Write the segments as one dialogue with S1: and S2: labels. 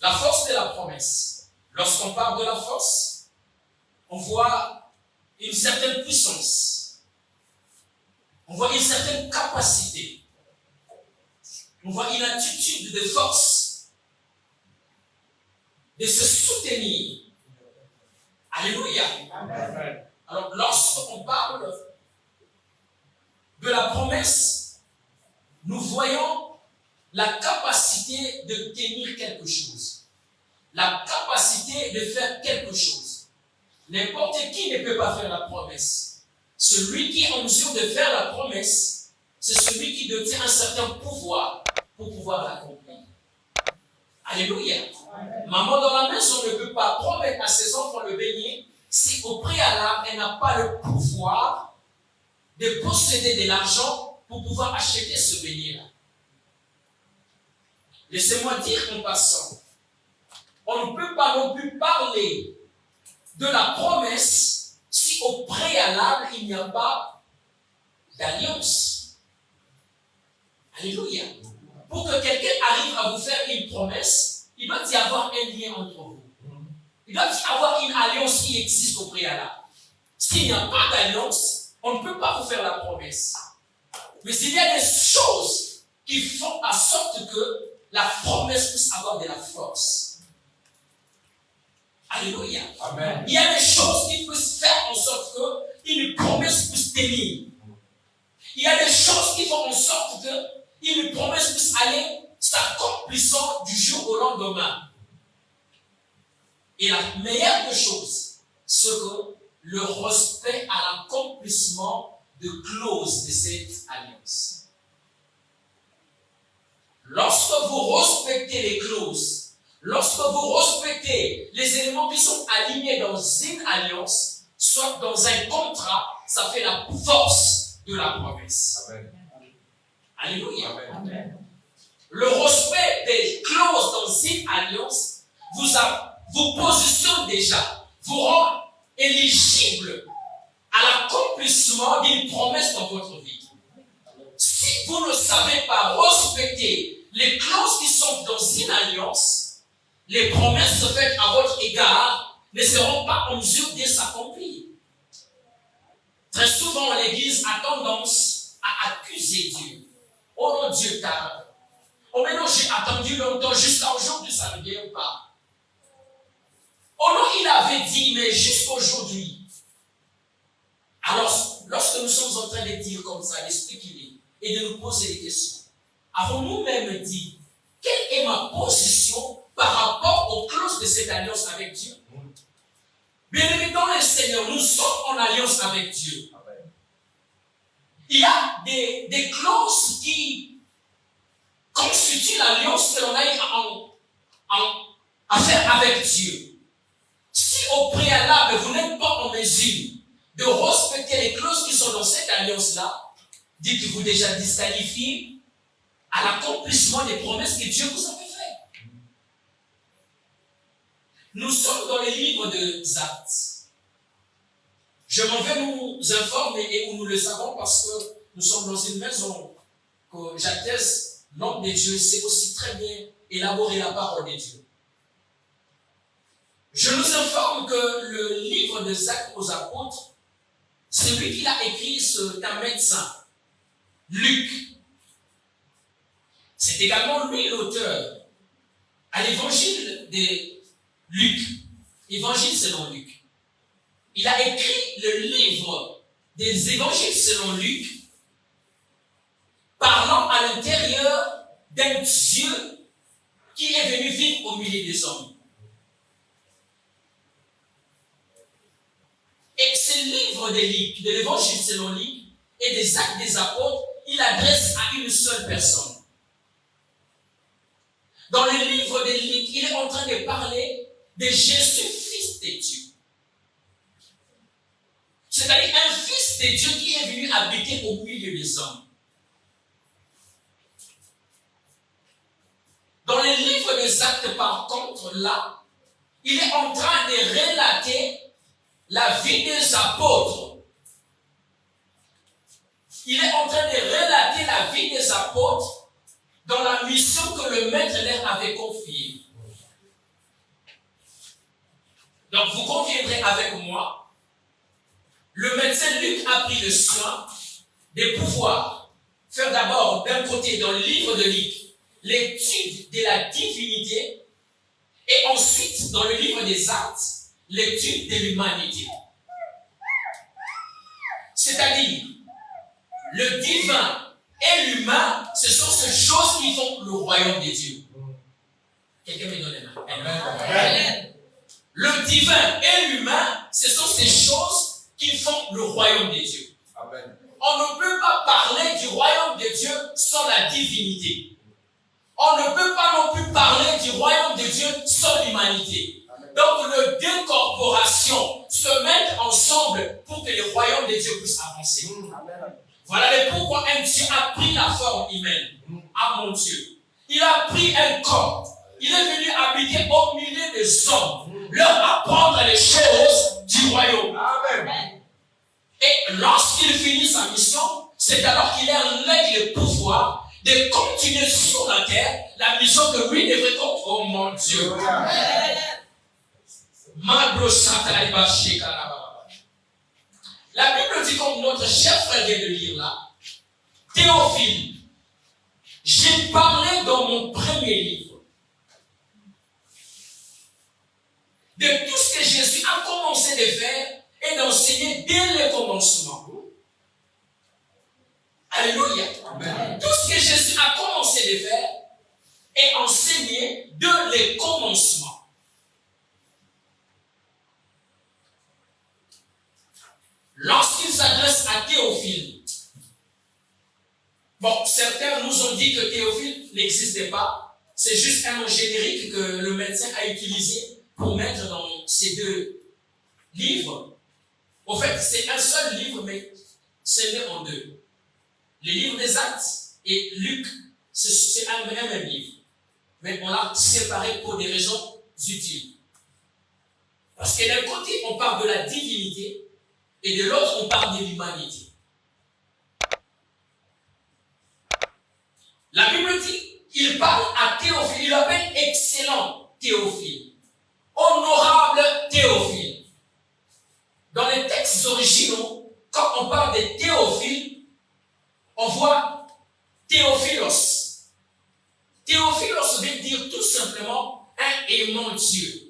S1: La force de la promesse. Lorsqu'on parle de la force, on voit une certaine puissance. On voit une certaine capacité. On voit une attitude de force. De se soutenir. Alléluia. Amen. Alors, lorsqu'on parle de la promesse, nous voyons la capacité de tenir quelque chose. La capacité de faire quelque chose. N'importe qui ne peut pas faire la promesse. Celui qui est en mesure de faire la promesse, c'est celui qui détient un certain pouvoir pour pouvoir l'accomplir. Alléluia. Amen. Maman dans la maison ne peut pas promettre à ses enfants le beignet si au préalable elle n'a pas le pouvoir de posséder de l'argent pour pouvoir acheter ce beignet-là. Laissez-moi dire en passant, on ne peut pas non plus parler de la promesse si au préalable il n'y a pas d'alliance. Alléluia. Pour que quelqu'un arrive à vous faire une promesse, il doit y avoir un lien entre vous. Il doit y avoir une alliance qui existe au préalable. S'il n'y a pas d'alliance, on ne peut pas vous faire la promesse. Mais il y a des choses qui font en sorte que la promesse puisse avoir de la force. Alléluia. Amen. Il y a des choses qui peuvent faire en sorte qu'une promesse puisse tenir. Il y a des choses qui font en sorte qu'une promesse puisse aller s'accomplissant du jour au lendemain. Et la meilleure des choses, c'est que le respect à l'accomplissement de clauses de cette alliance. Lorsque vous respectez les clauses, lorsque vous respectez les éléments qui sont alignés dans une alliance, soit dans un contrat, ça fait la force de la promesse. Amen. Alléluia. Amen. Le respect des clauses dans une alliance vous positionne déjà, vous rend éligible à l'accomplissement d'une promesse dans votre vie. Si vous ne savez pas respecter les clauses qui sont dans une alliance, les promesses faites à votre égard ne seront pas en mesure de s'accomplir. Très souvent, l'Église a tendance à accuser Dieu. Oh non, Dieu tarde. Oh mais non, j'ai attendu longtemps, jusqu'à aujourd'hui, ça ne vient pas. Oh non, il avait dit, mais jusqu'aujourd'hui. Alors, lorsque nous sommes en train de dire comme ça, d'expliquer et de nous poser des questions, avons-nous même dit, quelle est ma position par rapport aux clauses de cette alliance avec Dieu? Bien-aimés dans le Seigneur, nous sommes en alliance avec Dieu. Il y a des clauses qui constituent l'alliance que l'on a à faire avec Dieu. Si au préalable, vous n'êtes pas en mesure de respecter les clauses qui sont dans cette alliance-là, dites-vous déjà disqualifié à l'accomplissement des promesses que Dieu vous avait faites. Nous sommes dans le livre des Actes. Je m'en vais nous informer et où nous le savons parce que nous sommes dans une maison que j'atteste, l'homme de Dieu sait aussi très bien élaborer la parole de Dieu. Je nous informe que le livre des Actes aux apôtres, celui qui l'a écrit, c'est un médecin, Luc. C'est également lui l'auteur à l'évangile de Luc, évangile selon Luc. Il a écrit le livre des évangiles selon Luc, parlant à l'intérieur d'un Dieu qui est venu vivre au milieu des hommes. Et ce livre de Luc, de l'évangile selon Luc et des actes des apôtres, il adresse à une seule personne. Dans le livre de Luc, il est en train de parler de Jésus, fils de Dieu. C'est-à-dire un fils de Dieu qui est venu habiter au milieu des hommes. Dans le livre des actes, par contre, là, il est en train de relater la vie des apôtres. Il est en train de relater la vie des apôtres dans la mission que le maître leur avait confiée. Donc vous conviendrez avec moi, le médecin Luc a pris le soin de pouvoir faire d'abord d'un côté dans le livre de Luc l'étude de la divinité et ensuite dans le livre des Actes l'étude de l'humanité. C'est-à-dire le divin et l'humain, ce sont ces choses qui font le royaume de Dieu. Quelqu'un me donne les mains. Amen. Le divin et l'humain, ce sont ces choses qui font le royaume de Dieu. Amen. On ne peut pas parler du royaume de Dieu sans la divinité. On ne peut pas non plus parler du royaume de Dieu sans l'humanité. Donc, les deux corporations se mettent ensemble pour que le royaume de Dieu puisse avancer. Amen. Voilà pourquoi un Dieu a pris la forme humaine. Ah mon Dieu. Il a pris un corps. Il est venu habiter au milieu des hommes, leur apprendre les choses du royaume. Amen. Et lorsqu'il finit sa mission, c'est alors qu'il a le pouvoir de continuer sur la terre la mission que lui devrait faire. Oh mon Dieu. Amen. La Bible dit, comme notre cher frère vient de lire là, Théophile, j'ai parlé dans mon premier livre de tout ce que Jésus a commencé de faire et d'enseigner dès le commencement. Alléluia. Amen. Tout ce que Jésus a commencé de faire et enseigné dès le commencement. Lorsqu'il s'adresse à Théophile, bon, certains nous ont dit que Théophile n'existait pas. C'est juste un nom générique que le médecin a utilisé pour mettre dans ces deux livres. En fait, c'est un seul livre, mais c'est né en deux. Le livre des Actes et Luc, c'est un même livre. Mais on l'a séparé pour des raisons utiles. Parce que d'un côté, on parle de la divinité, et de l'autre, on parle de l'humanité. La Bible dit, il parle à Théophile, il l'appelle excellent Théophile, honorable Théophile. Dans les textes originaux, quand on parle de Théophile, on voit Théophilos. Théophilos veut dire tout simplement un aimant Dieu.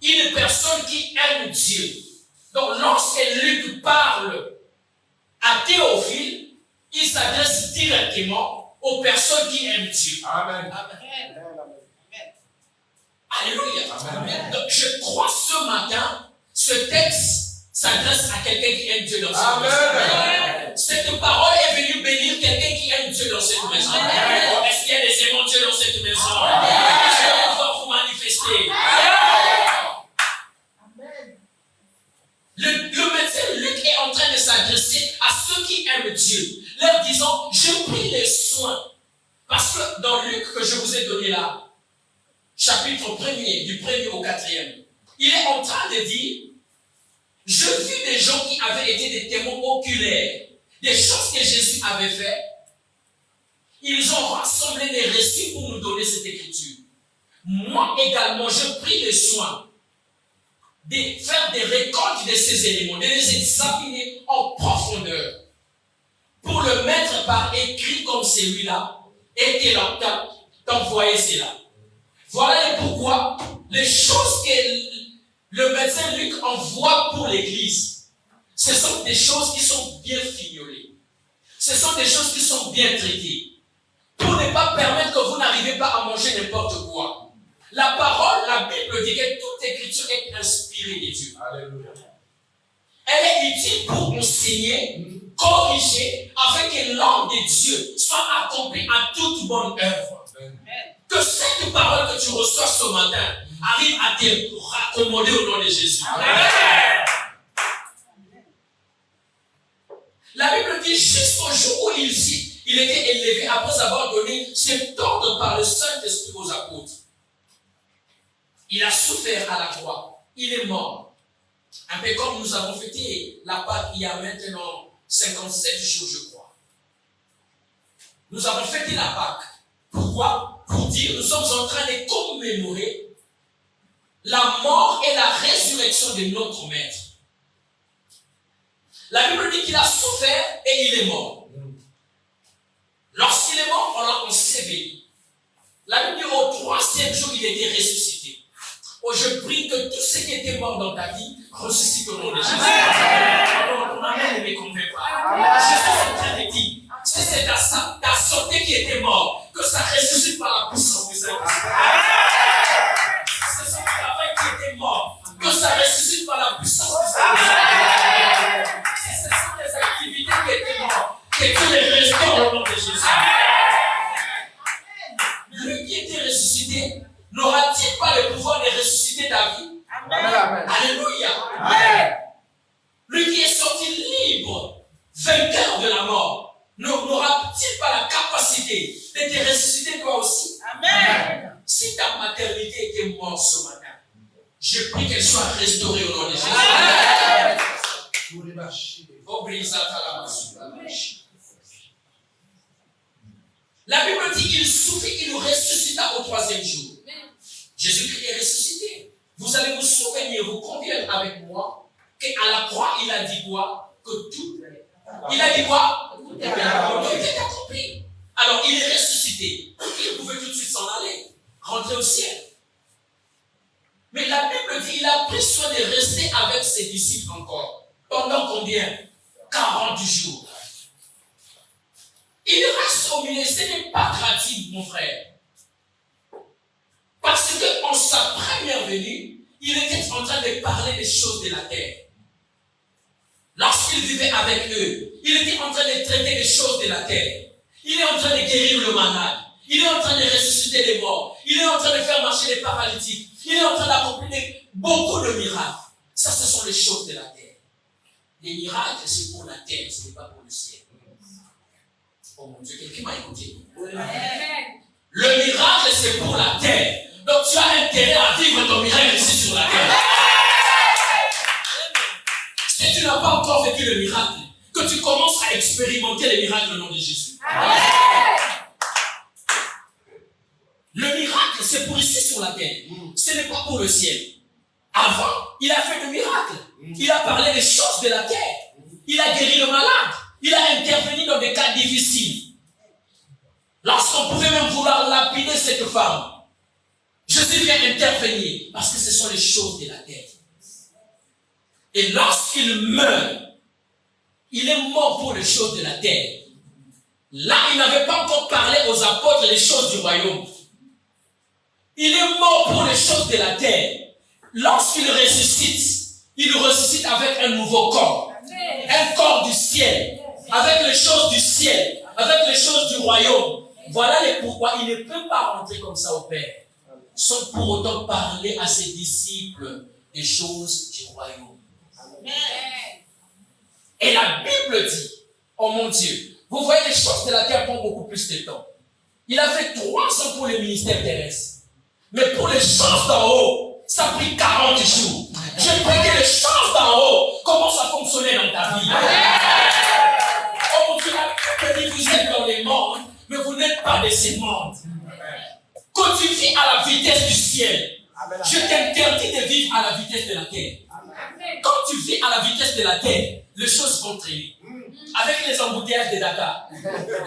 S1: Une personne qui aime Dieu. Donc, lorsque Luc parle à Théophile, il s'adresse directement aux personnes qui aiment Dieu. Amen. Amen. Alléluia. Amen. Donc, je crois ce matin, ce texte s'adresse à quelqu'un qui aime Dieu dans cette maison. Cette parole est venue bénir quelqu'un qui aime Dieu dans cette maison. Est-ce qu'il y a des aimants Dieu dans cette maison? Je vais pouvoir vous manifester. Le médecin Luc est en train de s'adresser à ceux qui aiment Dieu, leur disant, je prie les soins. Parce que dans Luc que je vous ai donné là, chapitre 1er, du 1er au 4e, il est en train de dire, je vis des gens qui avaient été des témoins oculaires, des choses que Jésus avait fait. Ils ont rassemblé des récits pour nous donner cette écriture. Moi également, je prie les soins de faire des récoltes de ces éléments, de les examiner en profondeur, pour le mettre par écrit comme celui-là, et t'envoyer cela. Voilà pourquoi les choses que le médecin Luc envoie pour l'Église, ce sont des choses qui sont bien fignolées. Ce sont des choses qui sont bien traitées, pour ne pas permettre que vous n'arrivez pas à manger n'importe quoi. La parole, la Bible dit que toute écriture est inspirée de Dieu. Alléluia. Elle est utile pour enseigner, corriger, afin que l'homme de Dieu soit accompli à toute bonne œuvre. Que cette parole que tu reçois ce matin arrive à te raccommoder au nom de Jésus. Amen. La Bible dit jusqu'au jour où il était élevé après avoir donné cet ordre par le Saint-Esprit aux apôtres. Il a souffert à la croix. Il est mort. Un peu comme nous avons fêté la Pâque il y a maintenant 57 jours, je crois. Nous avons fêté la Pâque. Pourquoi? Pour dire nous sommes en train de commémorer la mort et la résurrection de notre Maître. La Bible dit qu'il a souffert et il est mort. Lorsqu'il est mort, on l'a enseveli. La Bible dit au 3e jour, il était ressuscité. Oh, je prie que tous ceux qui étaient morts dans ta vie ressuscitent au nom de Jésus. Ton amen ne me convainc pas. Je suis en train de dire, si c'est ta santé qui était mort, que ça ressuscite par la puissance du Saint-Esprit. C'est son travail qui était mort, que ça ressuscite par la puissance du Saint-Esprit. Si ce sont les activités qui étaient mortes, que Dieu les restaure au nom de Jésus. Lui qui était ressuscité, n'aura-t-il pas le pouvoir de ressusciter ta vie? Amen. Alléluia. Amen. Lui qui est sorti libre, vainqueur de la mort, n'aura-t-il pas la capacité de te ressusciter toi aussi? Amen. Si ta maternité était morte ce matin, je prie qu'elle soit restaurée au nom de Jésus. Amen. La Bible dit qu'il souffrit, qu'il nous ressuscita au 3e jour. Jésus-Christ est ressuscité. Vous allez vous souvenir, vous conviendrez avec moi qu'à la croix, il a dit quoi? Que tout. Il a dit quoi? Tout est accompli. Alors, il est ressuscité. Il pouvait tout de suite s'en aller, rentrer au ciel. Mais la Bible dit qu'il a pris soin de rester avec ses disciples encore. Pendant combien? 40 jours. Il reste au milieu. Ce n'est pas gratuit, mon frère. Parce qu'en sa première venue, il était en train de parler des choses de la terre. Lorsqu'il vivait avec eux, il était en train de traiter des choses de la terre. Il est en train de guérir le malade. Il est en train de ressusciter les morts. Il est en train de faire marcher les paralytiques. Il est en train d'accomplir beaucoup de miracles. Ça, ce sont les choses de la terre. Les miracles, c'est pour la terre, ce n'est pas pour le ciel. Oh mon Dieu, quelqu'un m'a écouté. Le miracle, c'est pour la terre. Donc tu as intérêt à vivre ton miracle ici sur la terre. Si tu n'as pas encore vécu le miracle, que tu commences à expérimenter les miracles au nom de Jésus. Le miracle, c'est pour ici sur la terre. Ce n'est pas pour le ciel. Avant, il a fait des miracles. Il a parlé des choses de la terre. Il a guéri le malade. Il a intervenu dans des cas difficiles. Lorsqu'on pouvait même vouloir lapider cette femme, Jésus vient intervenir parce que ce sont les choses de la terre. Et lorsqu'il meurt, il est mort pour les choses de la terre. Là, il n'avait pas encore parlé aux apôtres les choses du royaume. Il est mort pour les choses de la terre. Lorsqu'il ressuscite avec un nouveau corps. Un corps du ciel. Avec les choses du ciel. Avec les choses du royaume. Voilà les pourquoi il ne peut pas rentrer comme ça au Père. Sans pour autant parler à ses disciples des choses du royaume. Et la Bible dit, oh mon Dieu, vous voyez les choses de la terre prennent beaucoup plus de temps. Il a fait 3 ans pour le ministère terrestre. Mais pour les choses d'en haut, ça a pris 40 jours. Je prie que les choses d'en haut commencent à fonctionner dans ta vie. Oh mon Dieu, la Bible dit, vous êtes dans les mondes, mais vous n'êtes pas de ces mondes. Quand tu vis à la vitesse du ciel, je t'interdis de vivre à la vitesse de la terre. Quand tu vis à la vitesse de la terre, les choses vont traîner. Avec les embouteillages de Dakar,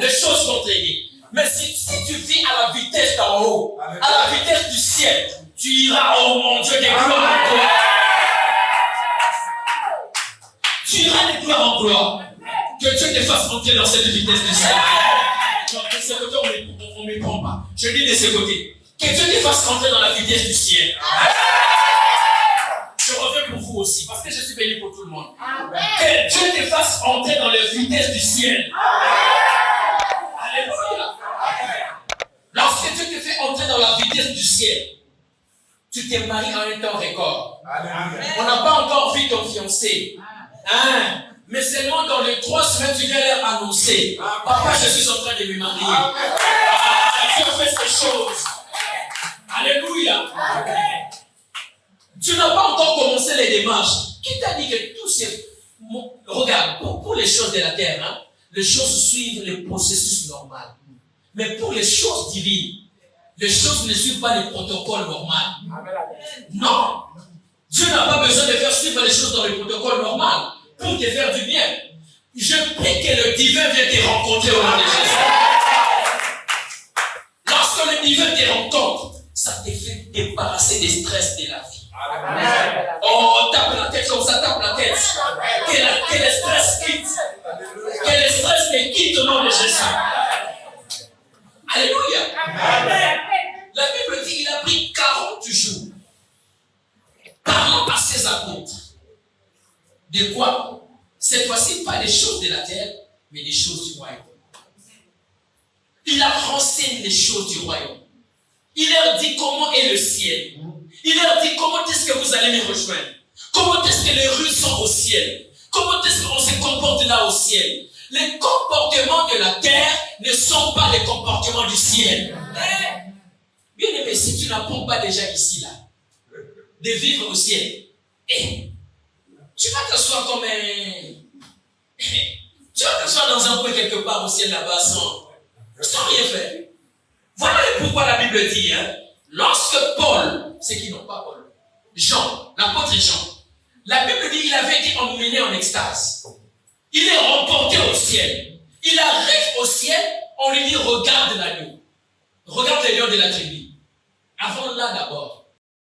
S1: les choses vont traîner. Mais si tu vis à la vitesse d'en haut, à la vitesse du ciel, tu iras, oh mon Dieu, des gloires en gloire. Tu iras des gloires en gloire. Que Dieu te fasse entrer dans cette vitesse du ciel. De ce côté, on ne me prend pas. Je dis de ce côté. Que Dieu te fasse entrer dans la vitesse du ciel. Je reviens pour vous aussi, parce que je suis béni pour tout le monde. Que Dieu te fasse entrer dans la vitesse du ciel. Alléluia. Lorsque Dieu te fait entrer dans la vitesse du ciel, tu t'es marié en un temps record. On n'a pas encore vu ton fiancé. Hein? Mais seulement dans les 3 semaines, tu viens leur annoncer. Papa, je suis en train de me marier. Dieu fait ces choses. Alléluia. Tu n'as pas encore commencé les démarches. Qui t'a dit que tous ces... Regarde, pour les choses de la terre, les choses suivent le processus normal. Mais pour les choses divines, les choses ne suivent pas les protocoles normaux. Non. Dieu n'a pas besoin de faire suivre les choses dans le protocole normal pour te faire du bien. Je prie que le divin vienne te rencontrer au nom de Jésus. Lorsque le divin te rencontre, ça te fait débarrasser des stress de la vie. Amen. Oh, tape la tête comme ça, tape la tête. Que le stress quitte. Que le stress te quitte au nom de Jésus. Alléluia. Amen. La Bible dit qu'il a pris 40 jours parlant à ses apôtres. De quoi? Cette fois-ci, pas des choses de la terre, mais des choses du royaume. Il a renseigné les choses du royaume. Il leur dit comment est le ciel. Il leur dit comment est-ce que vous allez me rejoindre. Comment est-ce que les rues sont au ciel. Comment est-ce qu'on se comporte là au ciel. Les comportements de la terre ne sont pas les comportements du ciel. Bien aimé, si tu n'apprends pas déjà ici, là, de vivre au ciel, tu vas t'asseoir comme un... Tu vas t'asseoir dans un coin quelque part au ciel là-bas sans rien faire. Voilà pourquoi la Bible dit, lorsque Paul, ceux qui n'ont pas Paul, Jean, l'apôtre Jean, la Bible dit qu'il avait été emmené en extase. Il est remporté au ciel. Il arrive au ciel, on lui dit regarde l'agneau. Regarde les lions de la tribu. Avant là d'abord,